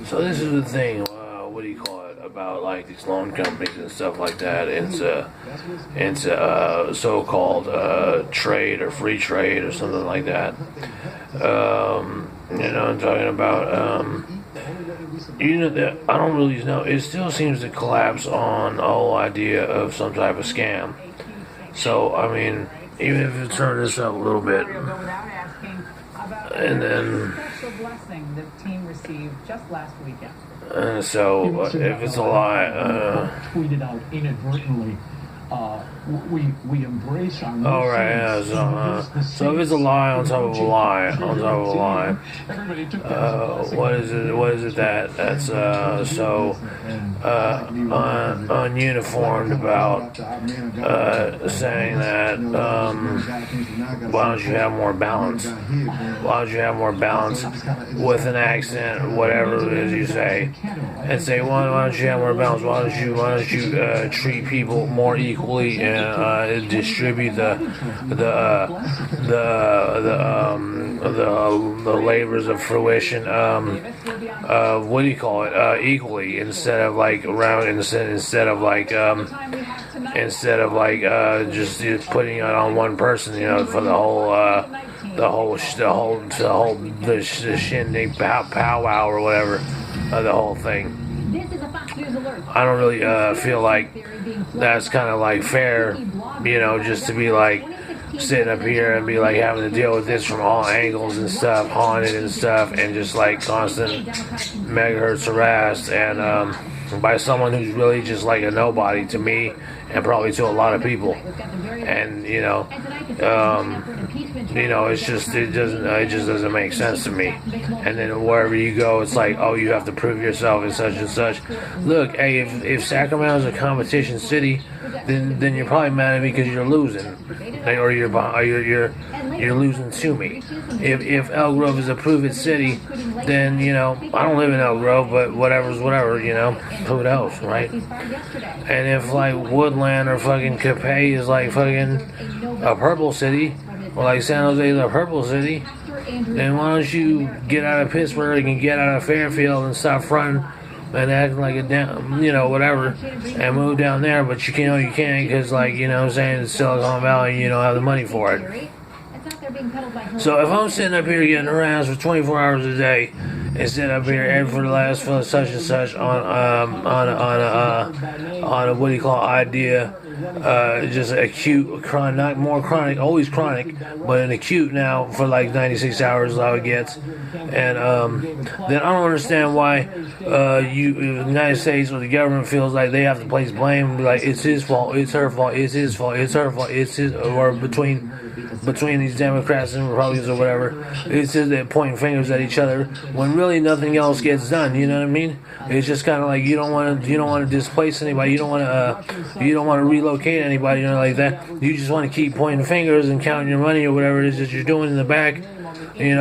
So this is the thing. What do you call it about like these loan companies and stuff like that? Into so-called trade or free trade or something like that. I'm talking about. That I don't really know. It still seems to collapse on the whole idea of some type of scam. So I mean, even if it turned this up a little bit, and then. The team received just last weekend. So if it's a lie, tweeted out inadvertently. We embrace our. All right, yeah. So if it's a lie on top of a lie on top of a lie, what is it? What is it that's so ununiformed about saying that? Why don't you have more balance? Why don't you have more balance with an accent, whatever it is you say, and say why don't you have more balance? Why don't you treat people more equally and distribute the labors of fruition what do you call it equally instead of like around instead of just putting it on one person, for the shindig powwow or whatever, the whole thing. I don't really feel like that's kind of like fair, just to be like sitting up here and be like having to deal with this from all angles and stuff, haunted and stuff, and just like constant megahertz harassed and by someone who's really just like a nobody to me and probably to a lot of people. And it just doesn't make sense to me. And then wherever you go, it's like, oh, you have to prove yourself and such. Look, hey, if Sacramento's a competition city, then you're probably mad at me because you're losing, or you're losing to me. If Elk Grove is a prove-it city, then I don't live in Elk Grove, but whatever's whatever, who knows, right? And if like Woodland or fucking Capay is like fucking a purple city, or like San Jose is a purple city, then why don't you get out of Pittsburgh and get out of Fairfield and stop fronting and acting like a damn, whatever, and move down there, but you can't because, like, saying it's Silicon Valley, you don't have the money for it. So if I'm sitting up here getting harassed for 24 hours a day, and sitting up here for the last for such and such on a what do you call idea, just acute chronic, not more chronic, always chronic, but an acute now for like 96 hours is how it gets. And then I don't understand why the United States or the government feels like they have to place blame, like it's his fault, it's her fault, it's his fault, it's her fault, it's his, or between these Democrats and Republicans or whatever, it's just they're pointing fingers at each other when really nothing else gets done. You know what I mean? It's just kind of like you don't want to displace anybody, you don't want to relocate anybody, like that. You just want to keep pointing fingers and counting your money or whatever it is that you're doing in the back.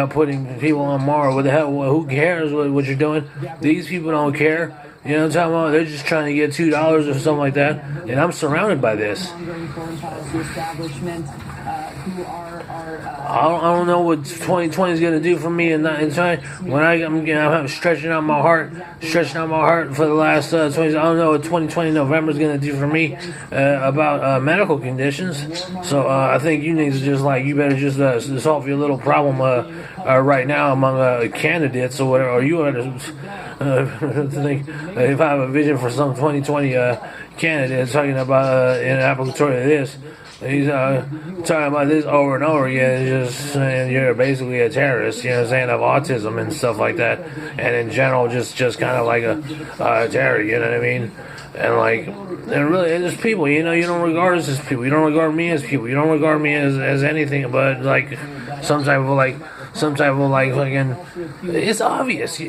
Putting people on Mars. What the hell? Who cares what you're doing? These people don't care. You know what I'm talking about? They're just trying to get $2 or something like that. And I'm surrounded by this. I don't know what 2020 is going to do for me in time. When I'm stretching out my heart for the last 20. I don't know what 2020 November is going to do for me about medical conditions. So I think you need to you better just solve your little problem right now among candidates or whatever. Or you ought to think if I have a vision for some 2020 candidate talking about in applicatory to this. He's talking about this over and over again, just saying you're basically a terrorist, of autism and stuff like that, and in general, just kind of like a terror, you know what I mean? And really, there's people, you don't regard us as people, you don't regard me as people, you don't regard me as anything but like some type of fucking. It's obvious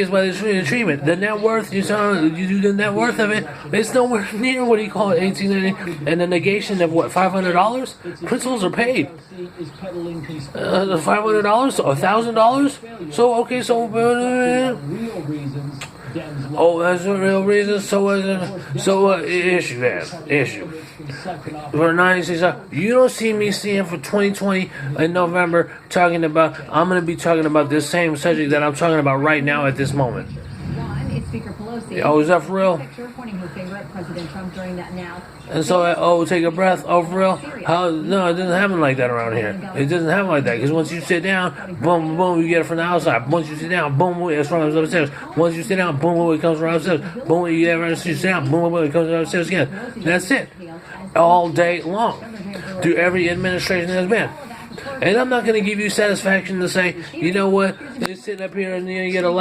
by the treatment. The net worth, you do the net worth of it. It's nowhere near what do you call it, 1890, and the negation of what, $500. Principals are paid. $500, so $1,000. So okay, so. Oh, that's the real reason. Issue. For 96 hours. You don't see me seeing for 2020 in November I'm going to be talking about this same subject that I'm talking about right now at this moment. One is Speaker Pelosi. Oh, is that for real? Picture pointing her finger at President Trump during that now. And so, take a breath. Oh, for real? How? No, it doesn't happen like that around here. It doesn't happen like that. Because once you sit down, boom, boom, you get it from the outside. Once you sit down, boom, it's from upstairs. Once you sit down, boom, boom, it comes from upstairs. Boom, you get right, you sit down, boom, boom, it comes from upstairs again. That's it. All day long. Through every administration there's been. And I'm not going to give you satisfaction to say, you know what, they're sitting up here and you get a laugh.